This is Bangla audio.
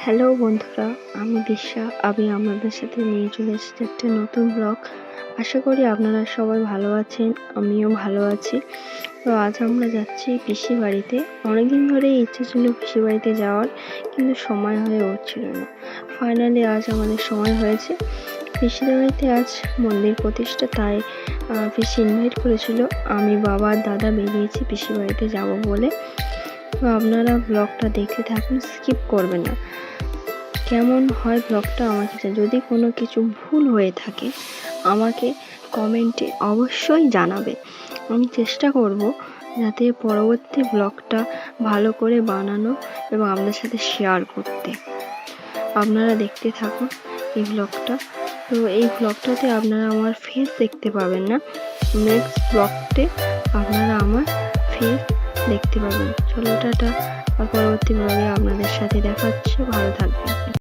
হ্যালো বন্ধুরা, আমি দিশা। আমি আপনাদের সাথে নিয়ে চলে এসেছি একটা নতুন ব্লগ। আশা করি আপনারা সবাই ভালো আছেন, আমিও ভালো আছি। তো আজ আমরা যাচ্ছি পিসি বাড়িতে। অনেকদিন ধরেই ইচ্ছে ছিল পিসি বাড়িতে যাওয়ার, কিন্তু সময় হয়ে উঠছিল না। ফাইনালি আজ আমাদের সময় হয়েছে। পিসিদের বাড়িতে আজ মন্দির প্রতিষ্ঠা, তাই পিসি ইনভাইট করেছিল। আমি, বাবা, দাদা বেরিয়েছি পিসি বাড়িতে যাব বলে। তো আপনারা ব্লগটা দেখতে থাকুন, স্কিপ করবেন না। কেমন হয় ব্লগটা আমাকে যদি কোনো কিছু ভুল হয়ে থাকে আমাকে কমেন্টে অবশ্যই জানাবে। আমি চেষ্টা করব যাতে পরবর্তী ব্লগটা ভালো করে বানানো এবং আপনাদের সাথে শেয়ার করতে। আপনারা দেখতে থাকুন এই ব্লগটা। তো এই ব্লগটাতে আপনারা আমার ফেস দেখতে পাবেন না, নেক্সট ব্লগতে আপনারা আমার ফেস দেখতে পাবেন। চলো টাটা, আর পরবর্তী ব্লগে আপনাদের সাথে দেখা হচ্ছে। ভালো থাকবেন।